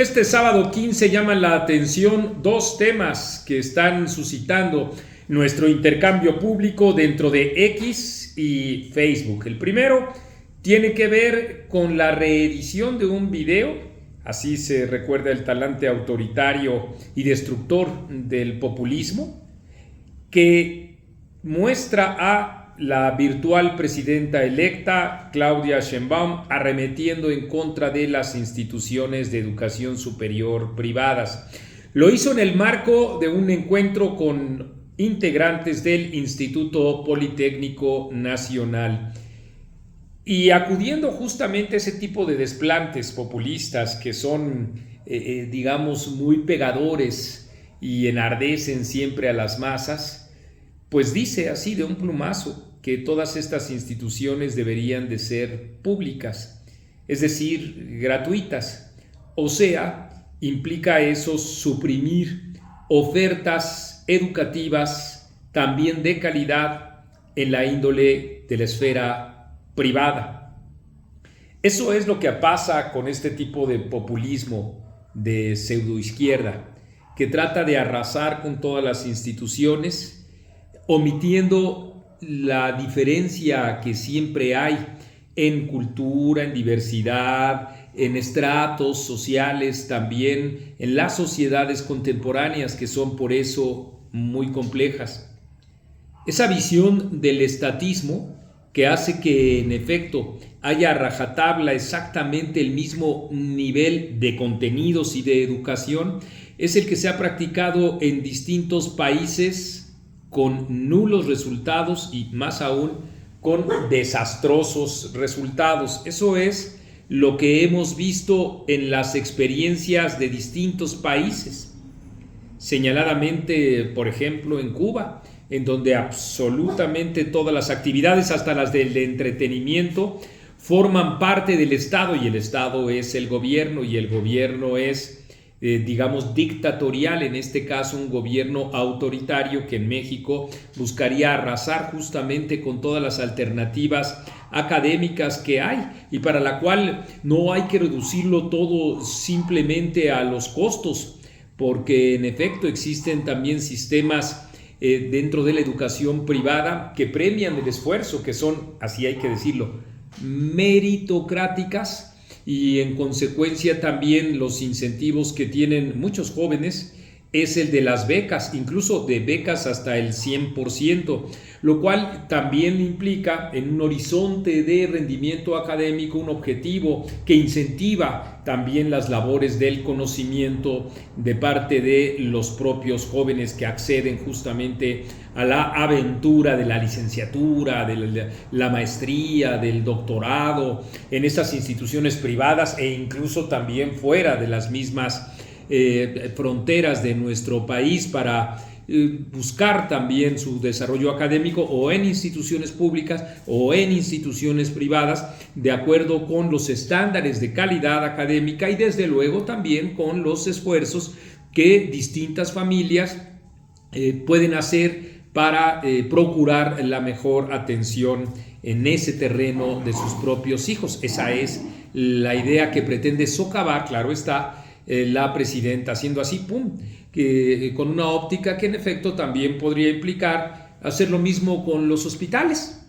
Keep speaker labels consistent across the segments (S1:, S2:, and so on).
S1: Este sábado 15 llaman la atención dos temas que están suscitando nuestro intercambio público dentro de X y Facebook. El primero tiene que ver con la reedición de un video, así se recuerda el talante autoritario y destructor del populismo, que muestra a la virtual presidenta electa Claudia Sheinbaum arremetiendo en contra de las instituciones de educación superior privadas. Lo hizo en el marco de un encuentro con integrantes del Instituto Politécnico Nacional y acudiendo justamente a ese tipo de desplantes populistas que son, digamos, muy pegadores y enardecen siempre a las masas, pues dice así de un plumazo que todas estas instituciones deberían de ser públicas, es decir, gratuitas. O sea, implica eso suprimir ofertas educativas también de calidad en la índole de la esfera privada. Eso es lo que pasa con este tipo de populismo de pseudoizquierda, que trata de arrasar con todas las instituciones, omitiendo la diferencia que siempre hay en cultura, en diversidad, en estratos sociales, también en las sociedades contemporáneas, que son por eso muy complejas. Esa visión del estatismo que hace que en efecto haya a rajatabla exactamente el mismo nivel de contenidos y de educación es el que se ha practicado en distintos países con nulos resultados y más aún con desastrosos resultados. Eso es lo que hemos visto en las experiencias de distintos países, señaladamente, por ejemplo, en Cuba, en donde absolutamente todas las actividades, hasta las del entretenimiento, forman parte del Estado y el Estado es el gobierno y el gobierno es digamos dictatorial, en este caso un gobierno autoritario que en México buscaría arrasar justamente con todas las alternativas académicas que hay y para la cual no hay que reducirlo todo simplemente a los costos, porque en efecto existen también sistemas dentro de la educación privada que premian el esfuerzo, que son, así hay que decirlo, meritocráticas, y en consecuencia también los incentivos que tienen muchos jóvenes es el de las becas, incluso de becas hasta el 100%, lo cual también implica en un horizonte de rendimiento académico un objetivo que incentiva también las labores del conocimiento de parte de los propios jóvenes que acceden justamente a la aventura de la licenciatura, de la maestría, del doctorado en estas instituciones privadas e incluso también fuera de las mismas fronteras de nuestro país para buscar también su desarrollo académico o en instituciones públicas o en instituciones privadas de acuerdo con los estándares de calidad académica y desde luego también con los esfuerzos que distintas familias pueden hacer para procurar la mejor atención en ese terreno de sus propios hijos. Esa es la idea que pretende socavar, claro está, la presidenta, haciendo así, que con una óptica que en efecto también podría implicar hacer lo mismo con los hospitales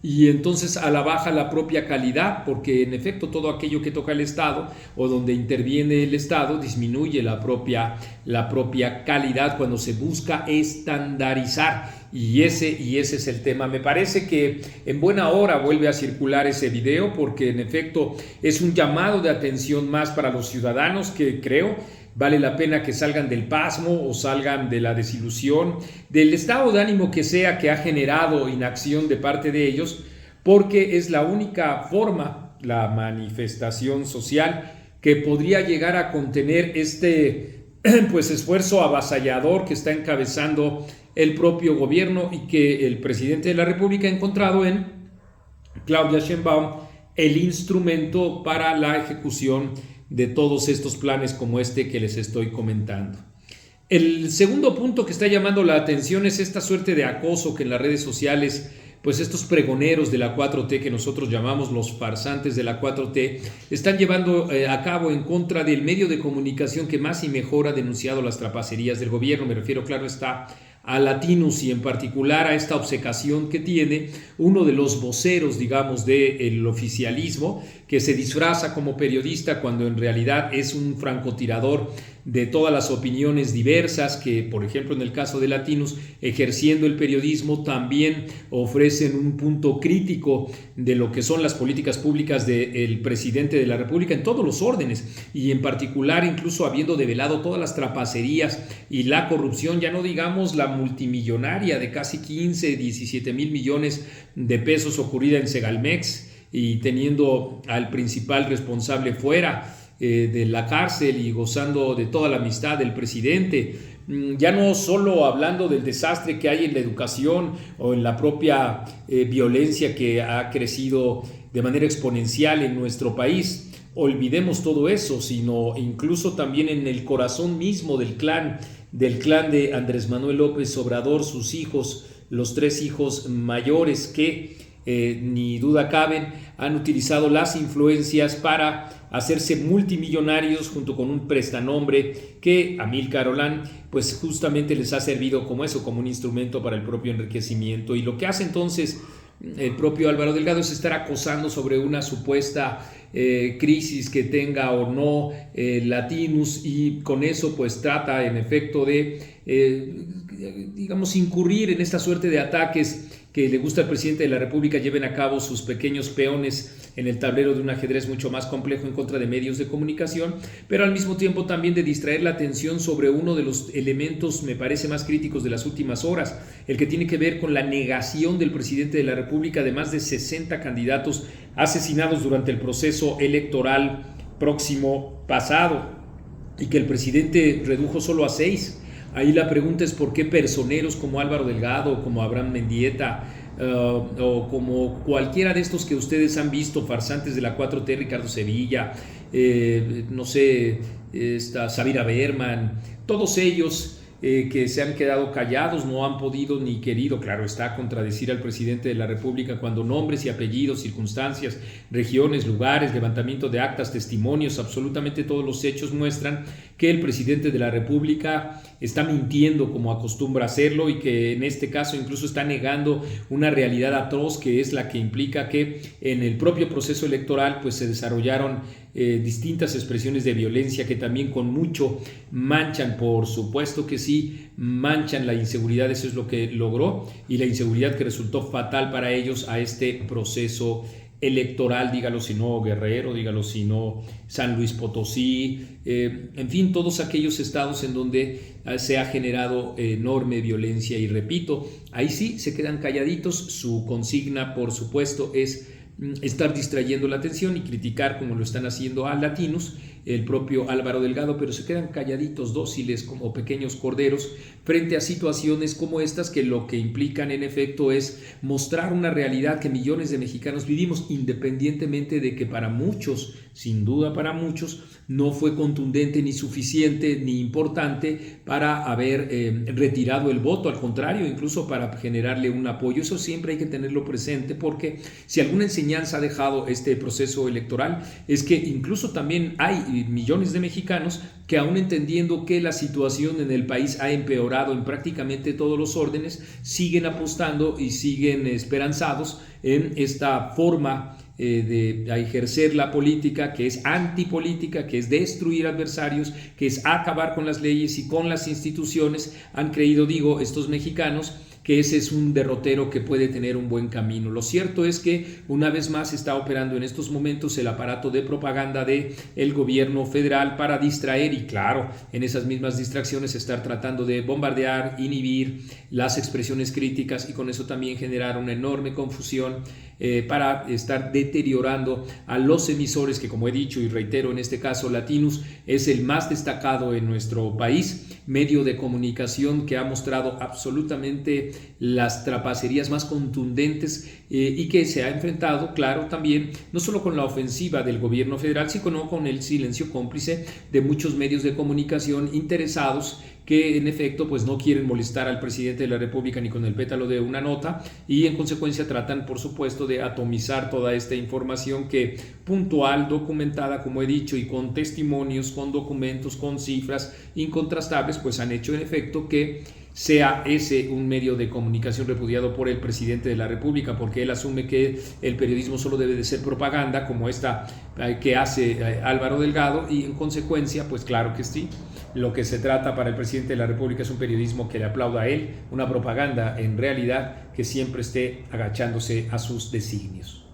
S1: y entonces a la baja la propia calidad, porque en efecto todo aquello que toca el Estado o donde interviene el Estado disminuye la propia calidad cuando se busca estandarizar. Y ese es el tema. Me parece que en buena hora vuelve a circular ese video porque en efecto es un llamado de atención más para los ciudadanos que creo vale la pena que salgan del pasmo o salgan de la desilusión, del estado de ánimo que sea que ha generado inacción de parte de ellos, porque es la única forma, la manifestación social que podría llegar a contener este pues esfuerzo avasallador que está encabezando el propio gobierno y que el presidente de la República ha encontrado en Claudia Sheinbaum el instrumento para la ejecución de todos estos planes como este que les estoy comentando. El segundo punto que está llamando la atención es esta suerte de acoso que en las redes sociales pues estos pregoneros de la 4T, que nosotros llamamos los farsantes de la 4T, están llevando a cabo en contra del medio de comunicación que más y mejor ha denunciado las trapacerías del gobierno. Me refiero, claro está, a Latinus, y en particular a esta obcecación que tiene uno de los voceros, digamos, del oficialismo, que se disfraza como periodista cuando en realidad es un francotirador de todas las opiniones diversas, que por ejemplo en el caso de Latinus, ejerciendo el periodismo, también ofrecen un punto crítico de lo que son las políticas públicas del presidente de la República en todos los órdenes, y en particular incluso habiendo develado todas las trapacerías y la corrupción, ya no digamos la multimillonaria de casi 15, 17 mil millones de pesos ocurrida en Segalmex, y teniendo al principal responsable fuera de la cárcel y gozando de toda la amistad del presidente. Ya no solo hablando del desastre que hay en la educación o en la propia violencia que ha crecido de manera exponencial en nuestro país, olvidemos todo eso, sino incluso también en el corazón mismo del clan de Andrés Manuel López Obrador, sus hijos, los 3 hijos mayores que ni duda caben, han utilizado las influencias para hacerse multimillonarios junto con un prestanombre que Amílcar Olán pues justamente les ha servido como eso, como un instrumento para el propio enriquecimiento. Y lo que hace entonces el propio Álvaro Delgado es estar acosando sobre una supuesta crisis que tenga o no Latinus, y con eso pues trata en efecto de digamos incurrir en esta suerte de ataques que le gusta al presidente de la República lleven a cabo sus pequeños peones en el tablero de un ajedrez mucho más complejo en contra de medios de comunicación, pero al mismo tiempo también de distraer la atención sobre uno de los elementos, me parece, más críticos de las últimas horas, el que tiene que ver con la negación del presidente de la República de más de 60 candidatos asesinados durante el proceso electoral próximo pasado, y que el presidente redujo solo a 6. Ahí la pregunta es por qué personeros como Álvaro Delgado, como Abraham Mendieta, o como cualquiera de estos que ustedes han visto, farsantes de la 4T, Ricardo Sevilla, no sé, Savira Berman, todos ellos que se han quedado callados, no han podido ni querido, claro está, contradecir al presidente de la República cuando nombres y apellidos, circunstancias, regiones, lugares, levantamiento de actas, testimonios, absolutamente todos los hechos muestran que el presidente de la República está mintiendo como acostumbra hacerlo, y que en este caso incluso está negando una realidad atroz, que es la que implica que en el propio proceso electoral pues se desarrollaron distintas expresiones de violencia que también con mucho manchan, por supuesto que sí, manchan la inseguridad. Eso es lo que logró, y la inseguridad que resultó fatal para ellos a este proceso electoral, dígalo si no Guerrero, dígalo si no San Luis Potosí, en fin, todos aquellos estados en donde se ha generado enorme violencia. Y repito, ahí sí se quedan calladitos. Su consigna, por supuesto, es estar distrayendo la atención y criticar, como lo están haciendo a Latinus, el propio Álvaro Delgado, pero se quedan calladitos, dóciles como pequeños corderos frente a situaciones como estas, que lo que implican en efecto es mostrar una realidad que millones de mexicanos vivimos, independientemente de que para muchos, sin duda para muchos, no fue contundente ni suficiente ni importante para haber retirado el voto, al contrario, incluso para generarle un apoyo. Eso siempre hay que tenerlo presente, porque si alguna enseñanza ha dejado este proceso electoral es que incluso también hay millones de mexicanos que, aún entendiendo que la situación en el país ha empeorado en prácticamente todos los órdenes, siguen apostando y siguen esperanzados en esta forma de ejercer la política, que es antipolítica, que es destruir adversarios, que es acabar con las leyes y con las instituciones. Han creído, digo, estos mexicanos, que ese es un derrotero que puede tener un buen camino. Lo cierto es que una vez más está operando en estos momentos el aparato de propaganda del gobierno federal para distraer, y claro, en esas mismas distracciones estar tratando de bombardear, inhibir las expresiones críticas, y con eso también generar una enorme confusión para estar deteriorando a los emisores, que, como he dicho y reitero, en este caso Latinus es el más destacado en nuestro país, medio de comunicación que ha mostrado absolutamente las trapacerías más contundentes y que se ha enfrentado, claro, también no solo con la ofensiva del gobierno federal, sino con el silencio cómplice de muchos medios de comunicación interesados que en efecto pues no quieren molestar al presidente de la República ni con el pétalo de una nota, y en consecuencia tratan por supuesto de atomizar toda esta información que puntual, documentada como he dicho, y con testimonios, con documentos, con cifras incontrastables, pues han hecho en efecto que sea ese un medio de comunicación repudiado por el presidente de la República, porque él asume que el periodismo solo debe de ser propaganda, como esta que hace Álvaro Delgado, y en consecuencia, pues claro que sí, lo que se trata para el presidente de la República es un periodismo que le aplauda a él, una propaganda en realidad que siempre esté agachándose a sus designios.